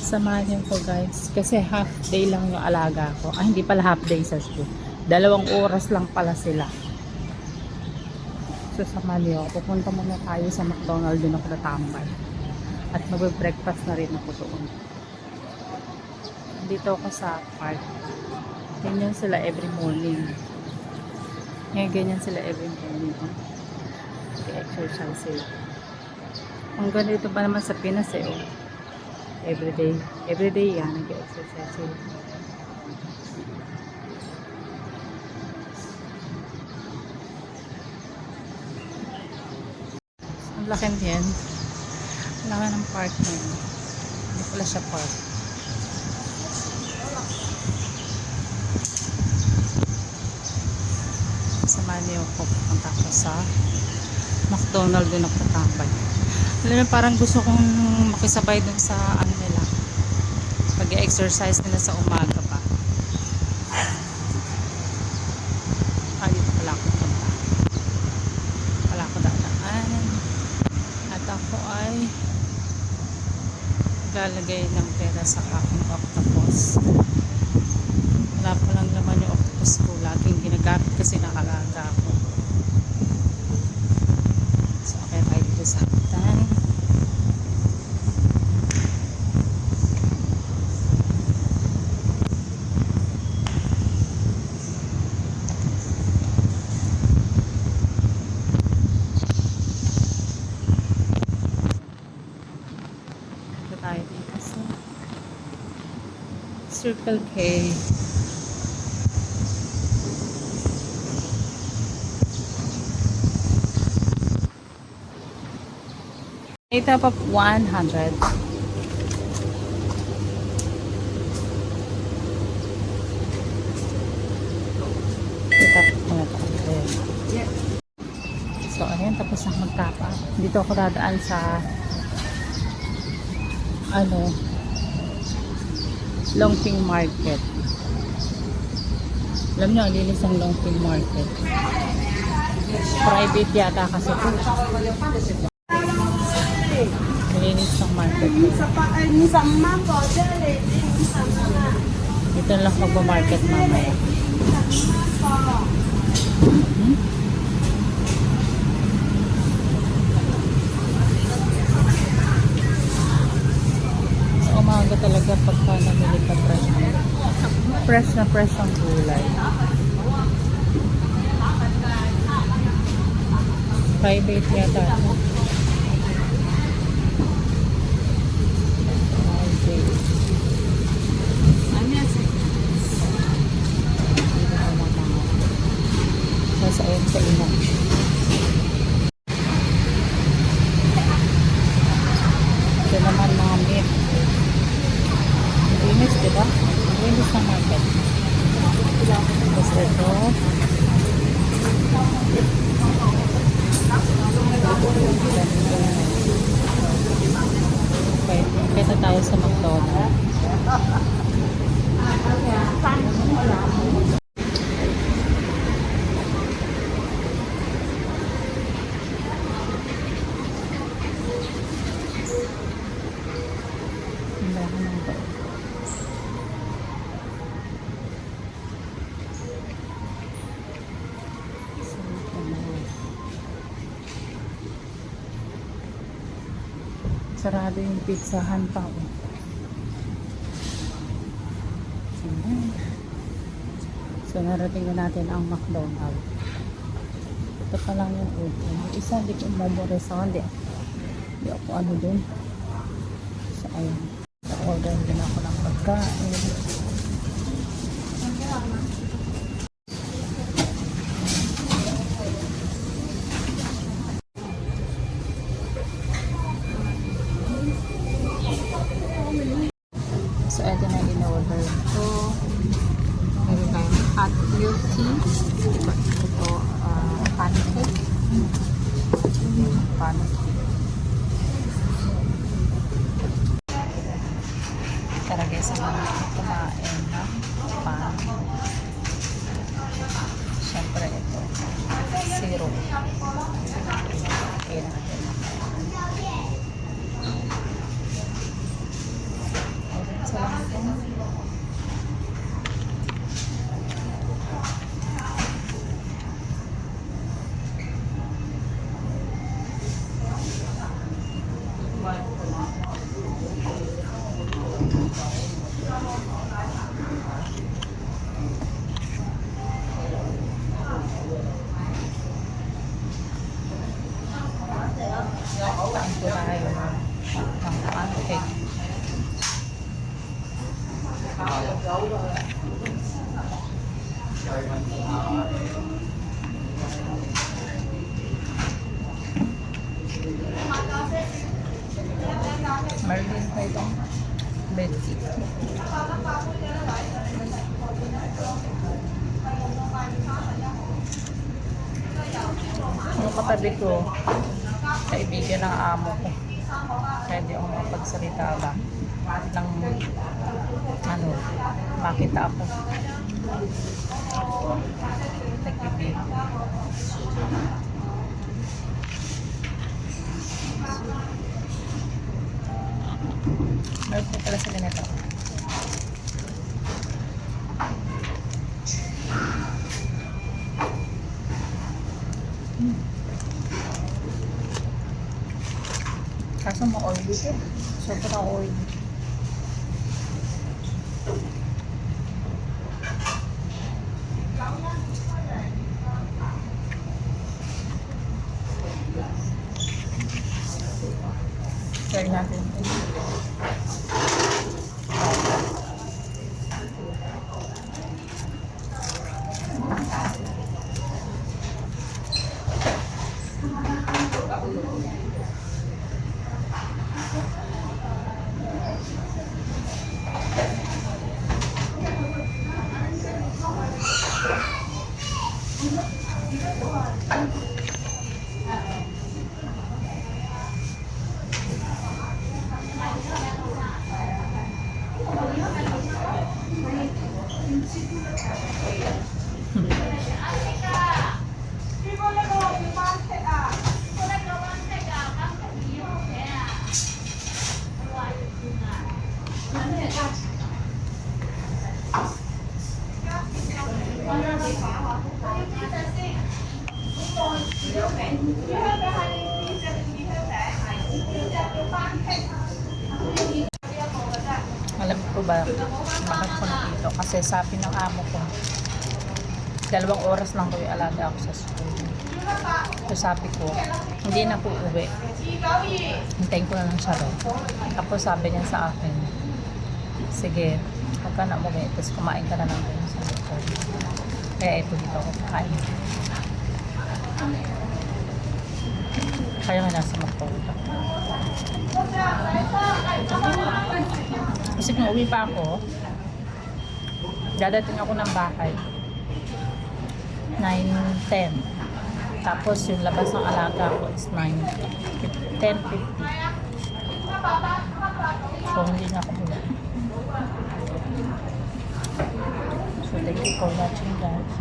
Samahan niyo ko guys. Kasi half day lang yung alaga ko. Ah, hindi pala half day sa school. 2 oras lang pala sila. So samahan niyo ako. Pupunta muna tayo sa McDonald's. Doon ako natambay. At mag-breakfast na rin ako doon. Dito ako sa park. Ganyan sila every morning. Ngayon ganyan sila every morning. Exercise sila. Ang ganito pa naman sa Pinas eh. Oh. Everyday yan. Nag-exercise sila. Ang laki din. Ang laki ng park na yun. Hindi pala siya park. Samahan niyo ako. Pupunta ko sa McDonald's. Doon ako tatambay. Alam mo, parang gusto kong makisabay dun sa ano nila. Pag-exercise nila sa umaga pa. Dito pala ako punta. Pala ako dadaan. At ako ay galagay ng pera sa aking octopus. Wala pa lang naman yung octopus ko. Laging ginagamit kasi nakalaga ako. So, okay tayo dito sa hagdan. Tayo dito sa Circle K. Ito pa 100. Ito muna ito. So ayan, tapos na magtapa. Dito ako dadaan sa Longping Market. Alam nyo, ang linis ang Longping Market. Private yata kasi ito. Linis ang market. Dito lang mag-market mamaya. Umaga talaga pagka namili ka fresh ang gulay. Private yata ito. Nasa ayun sa ina. Ito naman mga meat. Linis, diba? Linis ng market. Tapos ito. Okay. Kaya tayo sa McDonald's. Sarado yung pizzahan pa. So narating na natin ang McDonald's. Ito pa lang yung order. Isa, hindi ko memorize ako. Hindi ako ano dun. So ayun. Order din ako ng pagkain. So, ito na in-order ko. Meron tayong hot milk tea. Ito, pancake. Pancake. Tara guys, mga kumain ng pan. Siyempre ito. Syrup. Okay natin. Kain po tayo ng pancake. Meron din pa itong Betty. Yung katabi ko, kaibigan ng amo ko. Kaya di ako makapagsalita ba ng ano, makita ako. Nagpipil. Meron po pala sila nito. Kaso ma-oily siya. Sobrang oily. Share natin. Alam ko ba bakit ko nakito? Kasi sabi ng amo ko, 2 oras lang daw alaga ako sa school. So sabi ko, hindi na po uwi. Hintayin ko na lang siya doon. Tapos sabi niya sa akin, sige, huwag ka na umuwi. Tapos kumain ka na lang doon sa motor. Kaya ito dito ako kakain. Kaya nga nasa motor. Kasi kung uwi pa ako, dadating ako ng bahay 9:10. Tapos yung labas ng alaga ko is 10:50. So hindi na ako uwi. So thank you for watching guys.